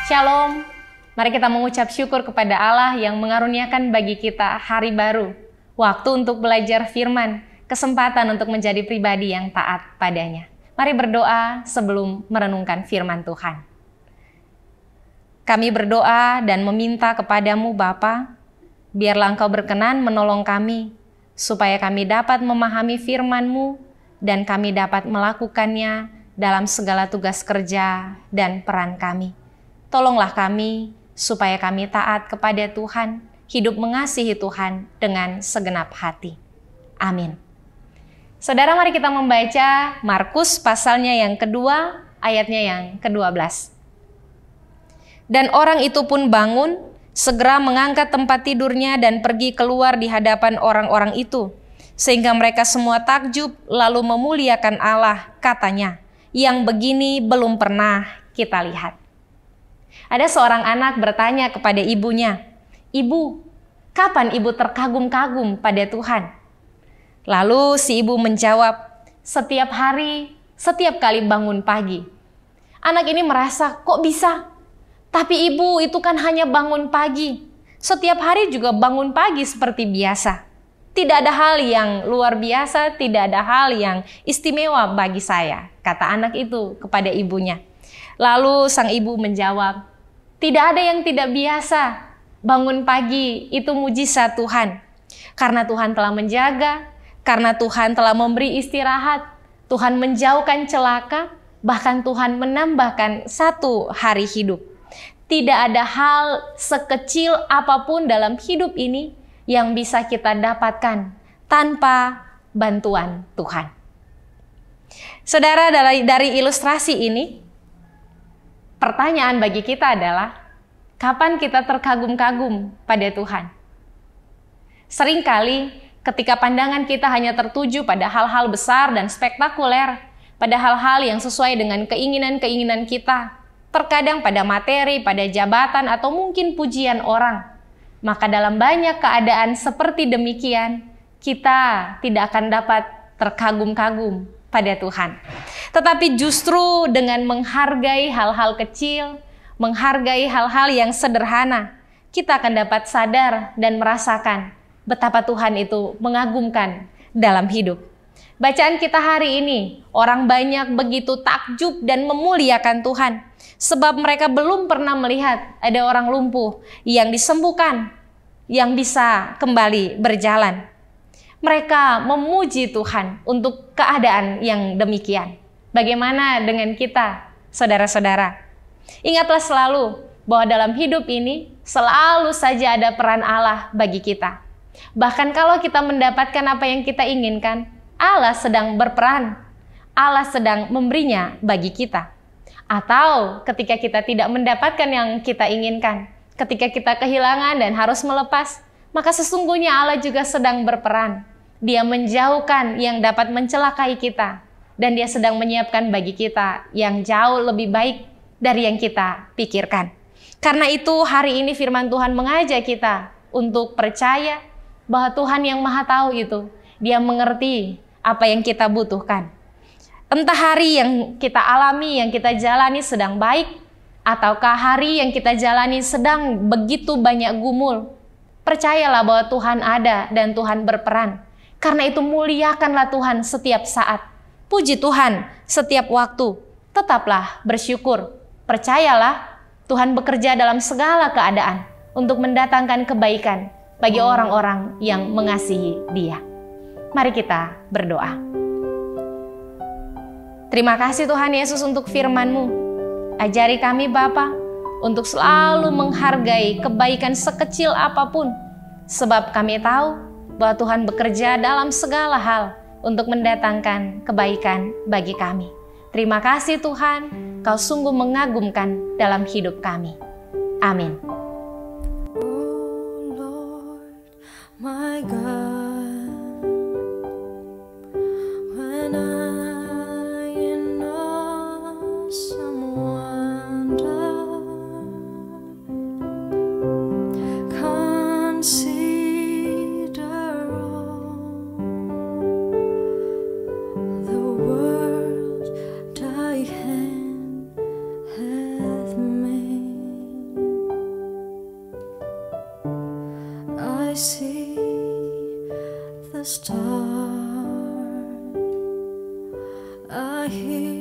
Shalom, mari kita mengucap syukur kepada Allah yang mengaruniakan bagi kita hari baru, waktu untuk belajar firman, kesempatan untuk menjadi pribadi yang taat padanya. Mari berdoa sebelum merenungkan firman Tuhan. Kami berdoa dan meminta kepadamu Bapa, biarlah Engkau berkenan menolong kami, supaya kami dapat memahami firman-Mu dan kami dapat melakukannya dalam segala tugas kerja dan peran kami. Tolonglah kami supaya kami taat kepada Tuhan, hidup mengasihi Tuhan dengan segenap hati. Amin. Saudara, mari kita membaca Markus pasalnya yang kedua, ayatnya yang ke-12. Dan orang itu pun bangun, segera mengangkat tempat tidurnya dan pergi keluar di hadapan orang-orang itu. Sehingga mereka semua takjub lalu memuliakan Allah, katanya, yang begini belum pernah kita lihat. Ada seorang anak bertanya kepada ibunya, "Ibu, kapan ibu terkagum-kagum pada Tuhan?" Lalu si ibu menjawab, "Setiap hari, setiap kali bangun pagi." Anak ini merasa, kok bisa? Tapi ibu itu kan hanya bangun pagi. Setiap hari juga bangun pagi seperti biasa. Tidak ada hal yang luar biasa, tidak ada hal yang istimewa bagi saya, kata anak itu kepada ibunya. Lalu sang ibu menjawab, "Tidak ada yang tidak biasa. Bangun pagi itu mujizat Tuhan. Karena Tuhan telah menjaga, karena Tuhan telah memberi istirahat, Tuhan menjauhkan celaka, bahkan Tuhan menambahkan satu hari hidup. Tidak ada hal sekecil apapun dalam hidup ini yang bisa kita dapatkan tanpa bantuan Tuhan." Saudara, dari ilustrasi ini, pertanyaan bagi kita adalah, kapan kita terkagum-kagum pada Tuhan? Seringkali ketika pandangan kita hanya tertuju pada hal-hal besar dan spektakuler, pada hal-hal yang sesuai dengan keinginan-keinginan kita, terkadang pada materi, pada jabatan, atau mungkin pujian orang, maka dalam banyak keadaan seperti demikian, kita tidak akan dapat terkagum-kagum pada Tuhan. Tetapi justru dengan menghargai hal-hal kecil, menghargai hal-hal yang sederhana, kita akan dapat sadar dan merasakan betapa Tuhan itu mengagumkan dalam hidup. Bacaan kita hari ini, orang banyak begitu takjub dan memuliakan Tuhan, sebab mereka belum pernah melihat ada orang lumpuh yang disembuhkan, yang bisa kembali berjalan. Mereka memuji Tuhan untuk keadaan yang demikian. Bagaimana dengan kita, saudara-saudara? Ingatlah selalu bahwa dalam hidup ini selalu saja ada peran Allah bagi kita. Bahkan kalau kita mendapatkan apa yang kita inginkan, Allah sedang berperan. Allah sedang memberinya bagi kita. Atau ketika kita tidak mendapatkan yang kita inginkan, ketika kita kehilangan dan harus melepas, maka sesungguhnya Allah juga sedang berperan. Dia menjauhkan yang dapat mencelakai kita, dan Dia sedang menyiapkan bagi kita yang jauh lebih baik dari yang kita pikirkan. Karena itu hari ini firman Tuhan mengajak kita untuk percaya bahwa Tuhan yang Maha Tahu itu, Dia mengerti apa yang kita butuhkan. Entah hari yang kita alami, yang kita jalani sedang baik, ataukah hari yang kita jalani sedang begitu banyak gumul, percayalah bahwa Tuhan ada dan Tuhan berperan. Karena itu muliakanlah Tuhan setiap saat. Puji Tuhan setiap waktu. Tetaplah bersyukur. Percayalah Tuhan bekerja dalam segala keadaan untuk mendatangkan kebaikan bagi orang-orang yang mengasihi Dia. Mari kita berdoa. Terima kasih Tuhan Yesus untuk firman-Mu. Ajari kami Bapa untuk selalu menghargai kebaikan sekecil apapun. Sebab kami tahu bahwa Tuhan bekerja dalam segala hal untuk mendatangkan kebaikan bagi kami. Terima kasih Tuhan, Kau sungguh mengagumkan dalam hidup kami. Amin. Oh Lord, my God, when I in awesome wonder consider all the world Thy hand hath made. I hear